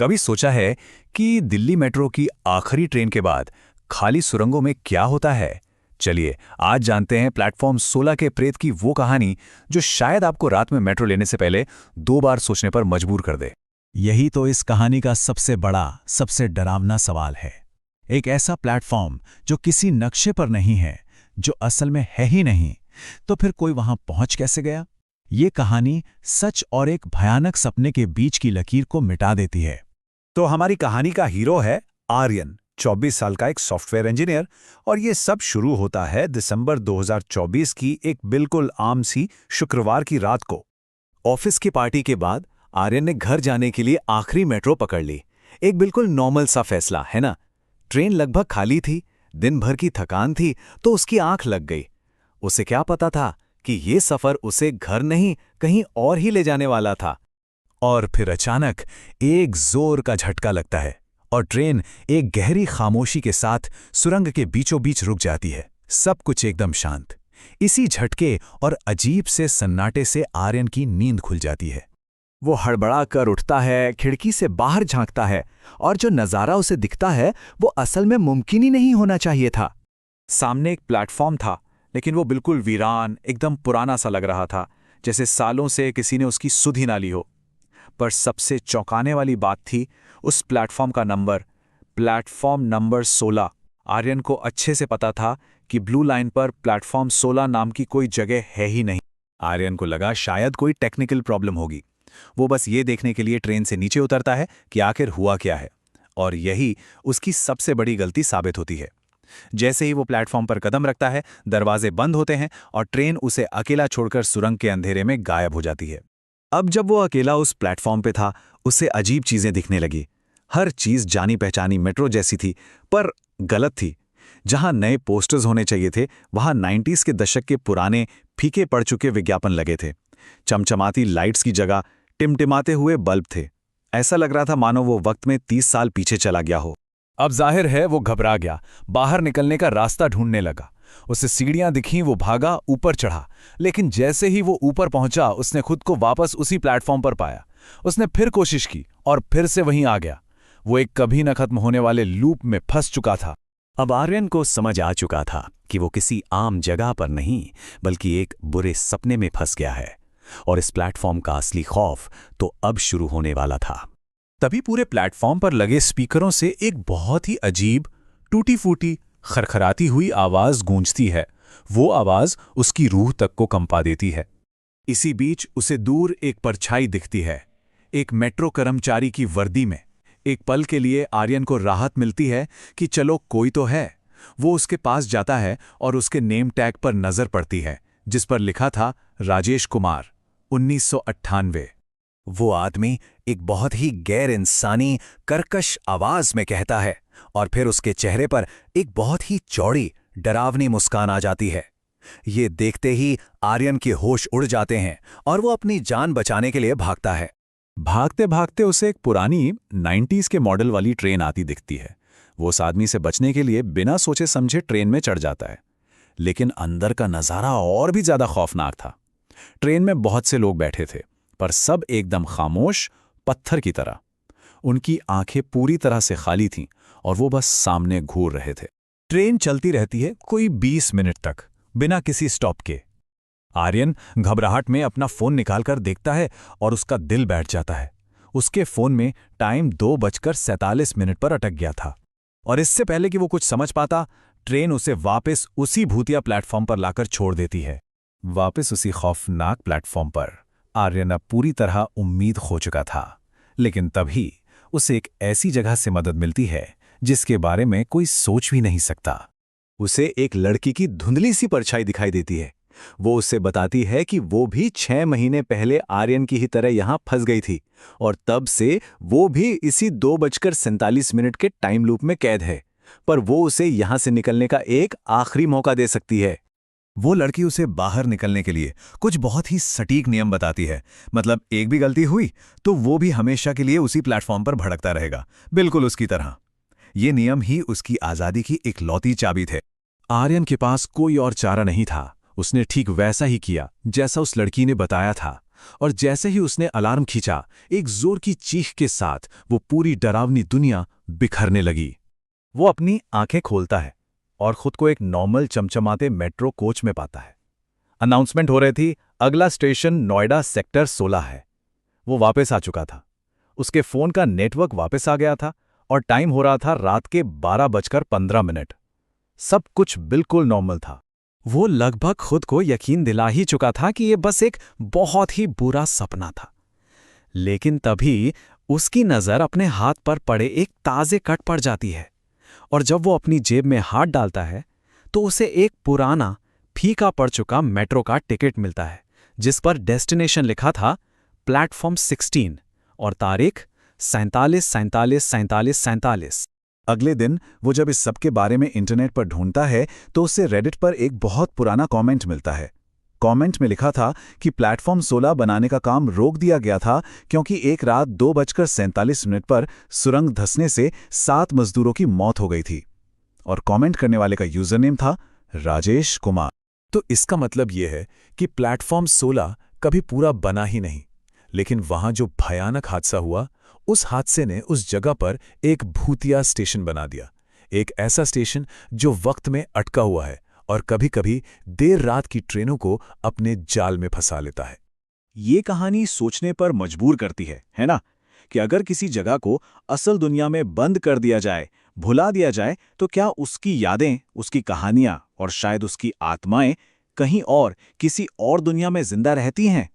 कभी सोचा है कि दिल्ली मेट्रो की आखिरी ट्रेन के बाद खाली सुरंगों में क्या होता है? चलिए आज जानते हैं प्लेटफॉर्म 16 के प्रेत की वो कहानी जो शायद आपको रात में मेट्रो लेने से पहले 2 बार सोचने पर मजबूर कर दे। यही तो इस कहानी का सबसे बड़ा, सबसे डरावना सवाल है। एक ऐसा प्लेटफॉर्म जो किसी नक्शे पर नहीं है, जो असल में है ही नहीं, तो फिर कोई वहां पहुंच कैसे गया? ये कहानी सच और एक भयानक सपने के बीच की लकीर को मिटा देती है। तो हमारी कहानी का हीरो है आर्यन, 24 साल का एक सॉफ्टवेयर इंजीनियर। और ये सब शुरू होता है दिसंबर 2024 की एक बिल्कुल आम सी शुक्रवार की रात को। ऑफिस की पार्टी के बाद आर्यन ने घर जाने के लिए आखिरी मेट्रो पकड़ ली। एक बिल्कुल नॉर्मल सा फैसला, है ना? ट्रेन लगभग खाली थी, दिन भर की थकान थी, तो उसकी आंख लग गई। उसे क्या पता था कि ये सफर उसे घर नहीं, कहीं और ही ले जाने वाला था। और फिर अचानक एक जोर का झटका लगता है और ट्रेन एक गहरी खामोशी के साथ सुरंग के बीचों बीच रुक जाती है। सब कुछ एकदम शांत। इसी झटके और अजीब से सन्नाटे से आर्यन की नींद खुल जाती है। वो हड़बड़ा कर उठता है, खिड़की से बाहर झांकता है, और जो नज़ारा उसे दिखता है वो असल में मुमकिन ही नहीं होना चाहिए था। सामने एक प्लेटफॉर्म था, लेकिन वो बिल्कुल वीरान, एकदम पुराना सा लग रहा था, जैसे सालों से किसी ने उसकी सुध ही ना ली हो। पर सबसे चौंकाने वाली बात थी उस प्लेटफॉर्म का नंबर, प्लेटफॉर्म नंबर 16। आर्यन को अच्छे से पता था कि ब्लू लाइन पर प्लेटफॉर्म 16 नाम की कोई जगह है ही नहीं। आर्यन को लगा शायद कोई टेक्निकल प्रॉब्लम होगी। वो बस ये देखने के लिए ट्रेन से नीचे उतरता है कि आखिर हुआ क्या है, और यही उसकी सबसे बड़ी गलती साबित होती है। जैसे ही वो प्लेटफॉर्म पर कदम रखता है, दरवाजे बंद होते हैं और ट्रेन उसे अकेला छोड़कर सुरंग के अंधेरे में गायब हो जाती है। अब जब वो अकेला उस प्लेटफॉर्म पे था, उसे अजीब चीजें दिखने लगी। हर चीज जानी पहचानी मेट्रो जैसी थी, पर गलत थी। जहां नए पोस्टर्स होने चाहिए थे, वहां 90s के दशक के पुराने, फीके पड़ चुके विज्ञापन लगे थे। चमचमाती लाइट्स की जगह टिमटिमाते हुए बल्ब थे। ऐसा लग रहा था मानो वो वक्त में 30 साल पीछे चला गया हो। अब जाहिर है वो घबरा गया, बाहर निकलने का रास्ता ढूंढने लगा। उसे सीढ़ियां दिखीं, वो भागा, ऊपर चढ़ा। लेकिन जैसे ही वो ऊपर पहुंचा, उसने खुद को वापस उसी प्लेटफॉर्म पर पाया। उसने फिर कोशिश की और फिर से वहीं आ गया। वो एक कभी न खत्म होने वाले लूप में फंस चुका था। अब आर्यन को समझ आ चुका था कि वो किसी आम जगह पर नहीं, बल्कि एक बुरे सपने में फंस गया है। और इस प्लेटफॉर्म का असली खौफ तो अब शुरू होने वाला था। तभी पूरे प्लेटफॉर्म पर लगे स्पीकरों से एक बहुत ही अजीब, टूटी-फूटी, खरखराती हुई आवाज गूंजती है। वो आवाज उसकी रूह तक को कंपा देती है। इसी बीच उसे दूर एक परछाई दिखती है, एक मेट्रो कर्मचारी की वर्दी में। एक पल के लिए आर्यन को राहत मिलती है कि चलो कोई तो है। वो उसके पास जाता है और उसके नेम टैग पर नजर पड़ती है, जिस पर लिखा था राजेश कुमार, 1998। वो आदमी एक बहुत ही गैर इंसानी, कर्कश आवाज में कहता है, और फिर उसके चेहरे पर एक बहुत ही चौड़ी, डरावनी मुस्कान आ जाती है। ये देखते ही आर्यन के होश उड़ जाते हैं और वो अपनी जान बचाने के लिए भागता है। भागते भागते उसे एक पुरानी 90s के मॉडल वाली ट्रेन आती दिखती है। वो उस आदमी से बचने के लिए बिना सोचे समझे ट्रेन में चढ़ जाता है। लेकिन अंदर का नज़ारा और भी ज्यादा खौफनाक था। ट्रेन में बहुत से लोग बैठे थे, पर सब एकदम खामोश, पत्थर की तरह। उनकी आंखें पूरी तरह से खाली थीं और वो बस सामने घूर रहे थे। ट्रेन चलती रहती है कोई 20 मिनट तक, बिना किसी स्टॉप के। आर्यन घबराहट में अपना फोन निकालकर देखता है और उसका दिल बैठ जाता है। उसके फोन में टाइम 2:47 पर अटक गया था। और इससे पहले कि वो कुछ समझ पाता, ट्रेन उसे वापस उसी भूतिया प्लेटफॉर्म पर लाकर छोड़ देती है। वापस उसी खौफनाक प्लेटफॉर्म पर आर्यन अब पूरी तरह उम्मीद खो चुका था। लेकिन तभी उसे एक ऐसी जगह से मदद मिलती है जिसके बारे में कोई सोच भी नहीं सकता। उसे एक लड़की की धुंधली सी परछाई दिखाई देती है। वो उससे बताती है कि वो भी 6 महीने पहले आर्यन की ही तरह यहां फंस गई थी, और तब से वो भी इसी 2:47 के टाइम लूप में कैद है। पर वो उसे यहां से निकलने का एक आखिरी मौका दे सकती है। वो लड़की उसे बाहर निकलने के लिए कुछ बहुत ही सटीक नियम बताती है। मतलब एक भी गलती हुई तो वो भी हमेशा के लिए उसी प्लेटफॉर्म पर भड़कता रहेगा, बिल्कुल उसकी तरह। ये नियम ही उसकी आजादी की इकलौती चाबी थे। आर्यन के पास कोई और चारा नहीं था। उसने ठीक वैसा ही किया जैसा उस लड़की ने बताया था। और जैसे ही उसने अलार्म खींचा, एक जोर की चीख के साथ वो पूरी डरावनी दुनिया बिखरने लगी। वो अपनी आंखें खोलता है और खुद को एक नॉर्मल चमचमाते मेट्रो कोच में पाता है। अनाउंसमेंट हो रही थी, अगला स्टेशन नोएडा सेक्टर 16 है। वो वापस आ चुका था। उसके फोन का नेटवर्क वापस आ गया था और टाइम हो रहा था रात के 12:15। सब कुछ बिल्कुल नॉर्मल था। वो लगभग खुद को यकीन दिला ही चुका था कि ये बस एक बहुत ही बुरा सपना था। लेकिन तभी उसकी नज़र अपने हाथ पर पड़े एक ताज़े कट पर जाती है, और जब वो अपनी जेब में हाथ डालता है तो उसे एक पुराना फीका पड़ चुका मेट्रो का टिकट मिलता है, जिस पर डेस्टिनेशन लिखा था प्लेटफॉर्म 16 और तारीख 47-47-47-47। अगले दिन वो जब इस सब के बारे में इंटरनेट पर ढूंढता है तो उसे रेडिट पर एक बहुत पुराना कमेंट मिलता है। कमेंट में लिखा था कि प्लेटफॉर्म 16 बनाने का काम रोक दिया गया था क्योंकि एक रात 2:47 पर सुरंग धंसने से 7 मजदूरों की मौत हो गई थी, और कमेंट करने वाले का यूजर नेम था राजेश कुमार। तो इसका मतलब यह है कि प्लेटफॉर्म 16 कभी पूरा बना ही नहीं, लेकिन वहां जो भयानक हादसा हुआ, उस हादसे ने उस जगह पर एक भूतिया स्टेशन बना दिया। एक ऐसा स्टेशन जो वक्त में अटका हुआ है और कभी-कभी देर रात की ट्रेनों को अपने जाल में फंसा लेता है। ये कहानी सोचने पर मजबूर करती है ना? कि अगर किसी जगह को असल दुनिया में बंद कर दिया जाए, भुला दिया जाए, तो क्या उसकी यादें, उसकी कहानियां और शायद उसकी आत्माएं कहीं और किसी और दुनिया में जिंदा रहती हैं?